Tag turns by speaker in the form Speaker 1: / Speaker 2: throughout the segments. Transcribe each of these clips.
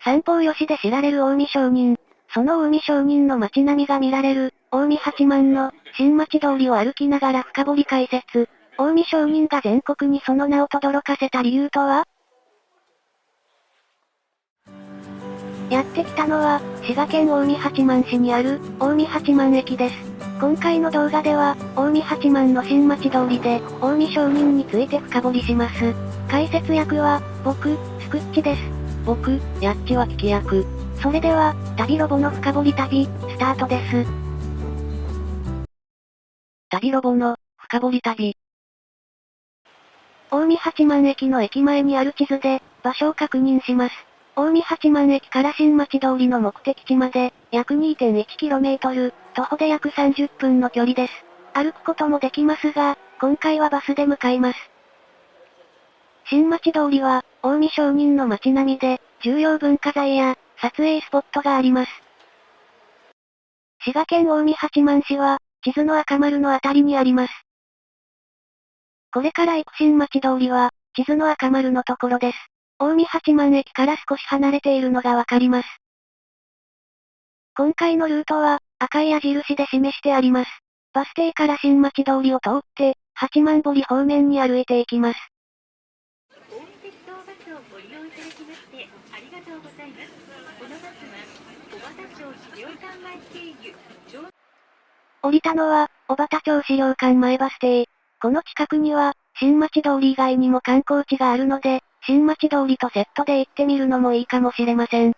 Speaker 1: 三方よしで知られる近江商人。その近江商人の街並みが見られる、近江八幡の新町通りを歩きながら深掘り解説。近江商人が全国にその名を轟かせた理由とは？やってきたのは、滋賀県近江八幡市にある、近江八幡駅です。今回の動画では、近江八幡の新町通りで、近江商人について深掘りします。解説役は、僕、スクッチです。
Speaker 2: 僕、やっちは聞き役。
Speaker 1: それでは、旅ロボの深掘り旅、スタートです。
Speaker 2: 旅ロボの、深掘り旅。
Speaker 1: 近江八幡駅の駅前にある地図で、場所を確認します。近江八幡駅から新町通りの目的地まで、約 2.1km、徒歩で約30分の距離です。歩くこともできますが、今回はバスで向かいます。新町通りは、近江商人の街並みで、重要文化財や、撮影スポットがあります。滋賀県近江八幡市は、地図の赤丸のあたりにあります。これから行く新町通りは、地図の赤丸のところです。近江八幡駅から少し離れているのがわかります。今回のルートは、赤い矢印で示してあります。バス停から新町通りを通って、八幡堀方面に歩いていきます。
Speaker 3: 近江鉄道バスをご利用いただきまして、ありがとうございます。このバスは、小畑町資料館前経由、
Speaker 1: 降りたのは、小畑町資料館前バス停。この近くには、新町通り以外にも観光地があるので、新町通りとセットで行ってみるのもいいかもしれません。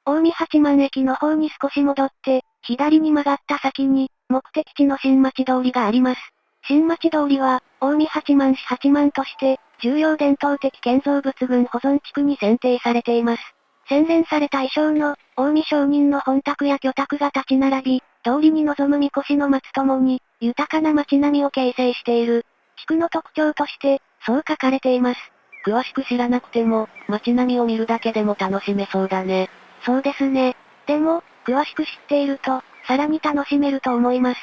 Speaker 1: 近江八幡駅の方に少し戻って、左に曲がった先に、目的地の新町通りがあります。新町通りは、近江八幡市八幡として、重要伝統的建造物群保存地区に選定されています。洗練された衣装の、近江商人の本宅や居宅が立ち並び、通りに臨むみこしの松ともに、豊かな街並みを形成している。地区の特徴として、そう書かれています。
Speaker 2: 詳しく知らなくても、街並みを見るだけでも楽しめそうだね。
Speaker 1: そうですね。でも、詳しく知っていると、さらに楽しめると思います。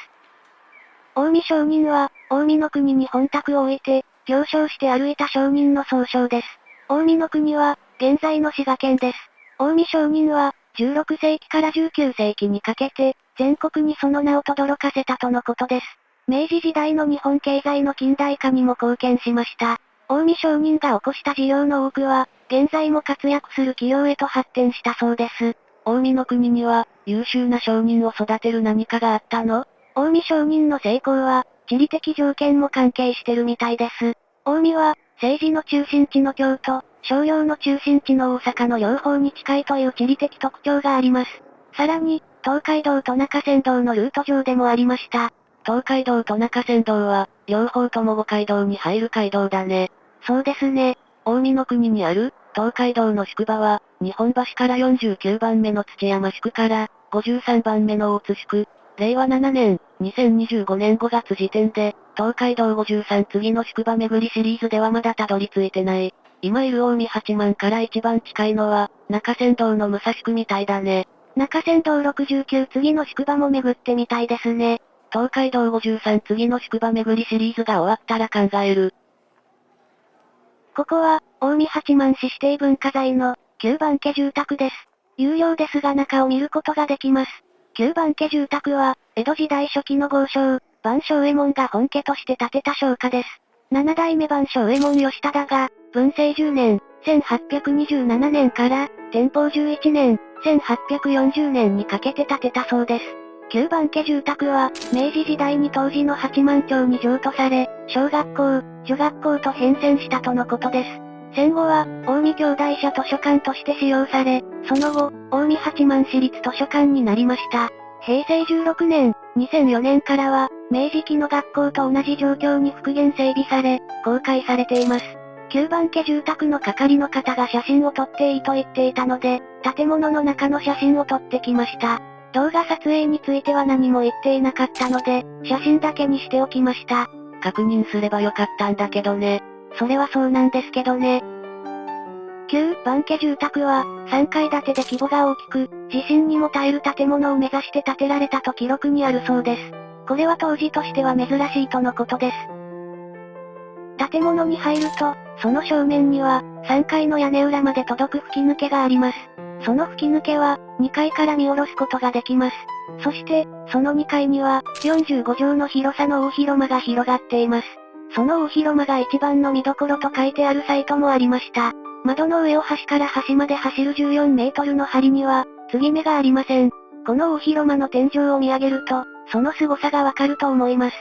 Speaker 1: 近江商人は、近江の国に本宅を置いて、行商して歩いた商人の総称です。近江の国は、現在の滋賀県です。近江商人は、16世紀から19世紀にかけて、全国にその名を轟かせたとのことです。明治時代の日本経済の近代化にも貢献しました。近江商人が起こした事業の多くは、現在も活躍する企業へと発展したそうです。
Speaker 2: 近江の国には、優秀な商人を育てる何かがあったの？
Speaker 1: 近江商人の成功は、地理的条件も関係してるみたいです。近江は、政治の中心地の京都、商業の中心地の大阪の両方に近いという地理的特徴があります。さらに、東海道と中山道のルート上でもありました。
Speaker 2: 東海道と中山道は、両方とも五街道に入る街道だね。
Speaker 1: そうですね。
Speaker 2: 近江の国にある、東海道の宿場は、日本橋から49番目の土山宿から、53番目の大津宿、令和7年、2025年5月時点で、東海道53次の宿場巡りシリーズではまだたどり着いてない。今いる近江八幡から一番近いのは、中山道の武蔵区みたいだね。
Speaker 1: 中山道69次の宿場も巡ってみたいですね。
Speaker 2: 東海道53次の宿場巡りシリーズが終わったら考える。
Speaker 1: ここは、近江八幡市指定文化財の、旧番家住宅です。有料ですが中を見ることができます。旧番家住宅は、江戸時代初期の豪商、番正右衛門が本家として建てた商家です。7代目番正右衛門義忠が、文政10年、1827年から、天保11年、1840年にかけて建てたそうです。旧番家住宅は、明治時代に当時の八幡町に譲渡され、小学校、女学校と変遷したとのことです。戦後は、近江兄弟社図書館として使用され、その後、近江八幡市立図書館になりました。平成16年、2004年からは、明治期の学校と同じ状況に復元整備され、公開されています。旧番家住宅の係の方が写真を撮っていいと言っていたので、建物の中の写真を撮ってきました。動画撮影については何も言っていなかったので、写真だけにしておきました。
Speaker 2: 確認すればよかったんだけどね。
Speaker 1: それはそうなんですけどね。旧番家住宅は、3階建てで規模が大きく、地震にも耐える建物を目指して建てられたと記録にあるそうです。これは当時としては珍しいとのことです。建物に入ると、その正面には、3階の屋根裏まで届く吹き抜けがあります。その吹き抜けは、2階から見下ろすことができます。そして、その2階には、45畳の広さの大広間が広がっています。その大広間が一番の見どころと書いてあるサイトもありました。窓の上を端から端まで走る14メートルの梁には、継ぎ目がありません。この大広間の天井を見上げると、その凄さがわかると思います。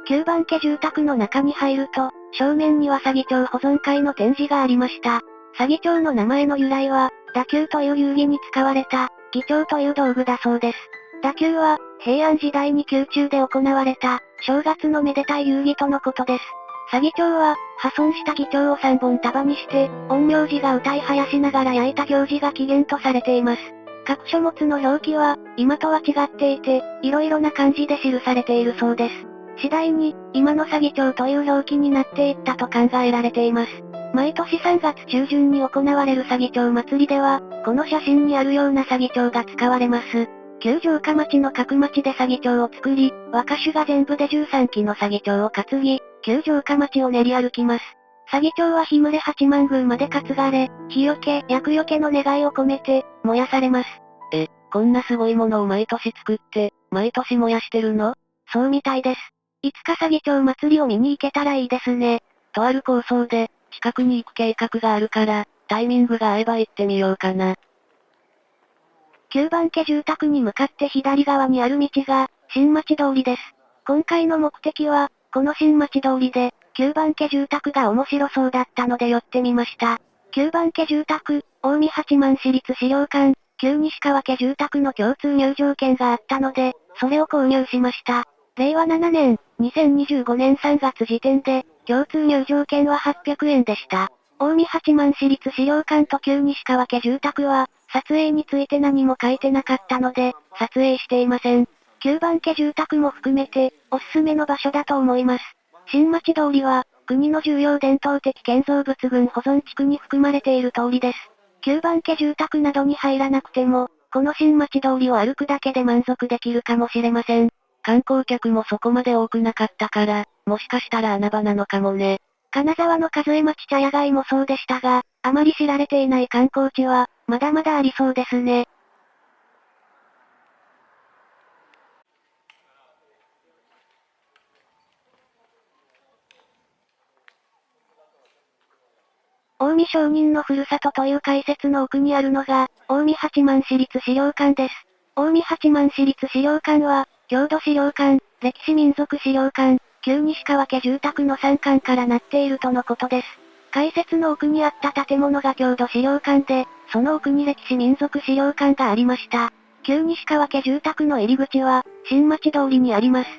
Speaker 1: 9番家住宅の中に入ると、正面には左義長保存会の展示がありました。左義長の名前の由来は、打球という遊戯に使われた、義長という道具だそうです。打球は、平安時代に宮中で行われた、正月のめでたい遊戯とのことです。左義長は、破損した義長を3本束にして、陰陽師が歌い生やしながら焼いた行事が起源とされています。各書物の表記は、今とは違っていて、色々な漢字で記されているそうです。次第に、今の左義長という表記になっていったと考えられています。毎年3月中旬に行われる左義長祭りでは、この写真にあるような左義長が使われます。旧城下町の各町で左義長を作り、若衆が全部で13基の左義長を担ぎ、旧城下町を練り歩きます。左義長は日暮れ八幡宮まで担がれ、火除け、厄除けの願いを込めて、燃やされます。
Speaker 2: こんなすごいものを毎年作って、毎年燃やしてるの？
Speaker 1: そうみたいです。いつか左義長祭りを見に行けたらいいですね。
Speaker 2: とある構想で、近くに行く計画があるから、タイミングが合えば行ってみようかな。
Speaker 1: 9番家住宅に向かって左側にある道が、新町通りです。今回の目的は、この新町通りで、9番家住宅が面白そうだったので寄ってみました。9番家住宅、近江八幡市立資料館、旧西川家住宅の共通入場券があったので、それを購入しました。令和7年、2025年3月時点で、共通入場券は800円でした。近江八幡市立資料館と旧西川家住宅は、撮影について何も書いてなかったので、撮影していません。9番家住宅も含めて、おすすめの場所だと思います。新町通りは、国の重要伝統的建造物群保存地区に含まれている通りです。9番家住宅などに入らなくても、この新町通りを歩くだけで満足できるかもしれません。
Speaker 2: 観光客もそこまで多くなかったから、もしかしたら穴場なのかもね。
Speaker 1: 金沢の和江町茶屋街もそうでしたが、あまり知られていない観光地は、まだまだありそうですね。近江商人のふるさとという解説の奥にあるのが、近江八幡市立資料館です。近江八幡市立資料館は、郷土資料館、歴史民族資料館、旧西川家住宅の3館からなっているとのことです。解説の奥にあった建物が郷土資料館で、その奥に歴史民族資料館がありました。旧西川家住宅の入り口は、新町通りにあります。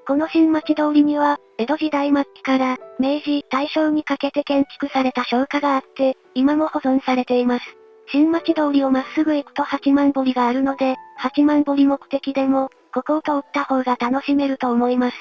Speaker 1: この新町通りには、江戸時代末期から、明治、大正にかけて建築された商家があって、今も保存されています。新町通りをまっすぐ行くと八幡堀があるので、八幡堀目的でも、ここを通った方が楽しめると思います。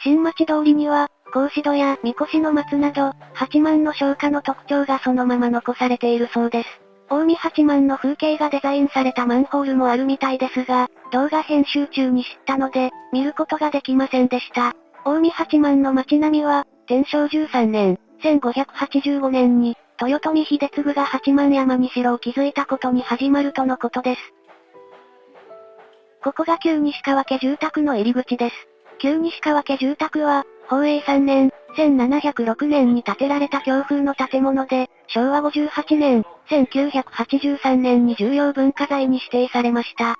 Speaker 1: 新町通りには、格子戸や神輿の松など、八幡の商家の特徴がそのまま残されているそうです。近江八幡の風景がデザインされたマンホールもあるみたいですが、動画編集中に知ったので、見ることができませんでした。近江八幡の街並みは、天正13年、1585年に、豊臣秀次が八幡山に城を築いたことに始まるとのことです。ここが旧西川家住宅の入り口です。旧西川家住宅は、宝永3年、1706年に建てられた強風の建物で、昭和58年、1983年に重要文化財に指定されました。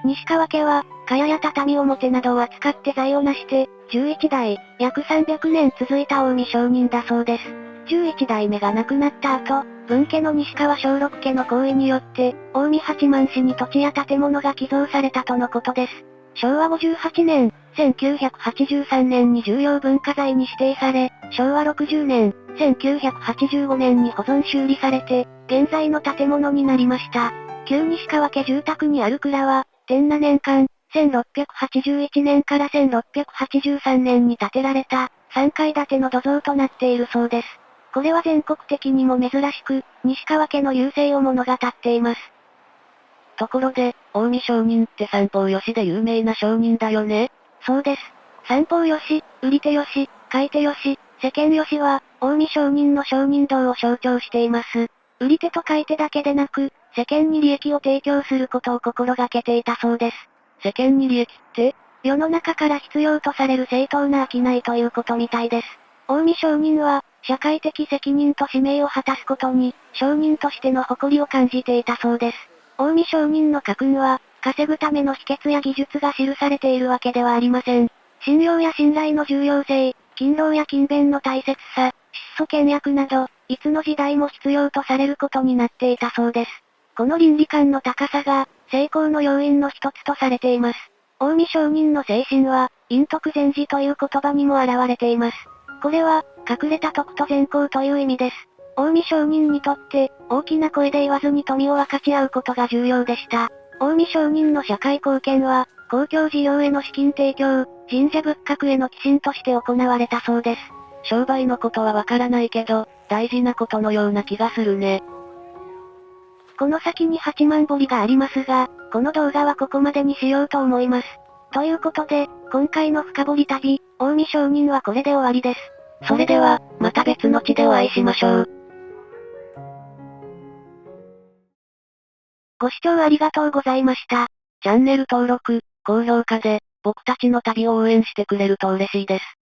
Speaker 1: 西川家は、茅や畳表などを扱って財を成して、11代、約300年続いた近江商人だそうです。11代目が亡くなった後、分家の西川正六家の行為によって、近江八幡市に土地や建物が寄贈されたとのことです。昭和58年、1983年に重要文化財に指定され、昭和60年、1985年に保存修理されて、現在の建物になりました。旧西川家住宅にある蔵は、天7年間、1681年から1683年に建てられた、3階建ての土蔵となっているそうです。これは全国的にも珍しく、西川家の隆盛を物語っています。
Speaker 2: ところで、近江商人って三方よしで有名な商人だよね？
Speaker 1: そうです。三方よし、売り手よし、買い手よし、世間よしは、近江商人の商人道を象徴しています。売り手と買い手だけでなく、世間に利益を提供することを心がけていたそうです。
Speaker 2: 世間に利益って？
Speaker 1: 世の中から必要とされる正当な商いということみたいです。近江商人は、社会的責任と使命を果たすことに、商人としての誇りを感じていたそうです。近江商人の家訓は、稼ぐための秘訣や技術が記されているわけではありません。信用や信頼の重要性、勤労や勤勉の大切さ、質素倹約など、いつの時代も必要とされることになっていたそうです。この倫理観の高さが、成功の要因の一つとされています。近江商人の精神は、陰徳禅師という言葉にも現れています。これは、隠れた徳と善行という意味です。近江商人にとって、大きな声で言わずに富を分かち合うことが重要でした。近江商人の社会貢献は、公共事業への資金提供、神社仏閣への寄進として行われたそうです。
Speaker 2: 商売のことはわからないけど、大事なことのような気がするね。
Speaker 1: この先に8万堀がありますが、この動画はここまでにしようと思います。ということで、今回の深掘り旅、近江商人はこれで終わりです。
Speaker 2: それでは、また別の地でお会いしましょう。
Speaker 1: ご視聴ありがとうございました。
Speaker 2: チャンネル登録、高評価で、僕たちの旅を応援してくれると嬉しいです。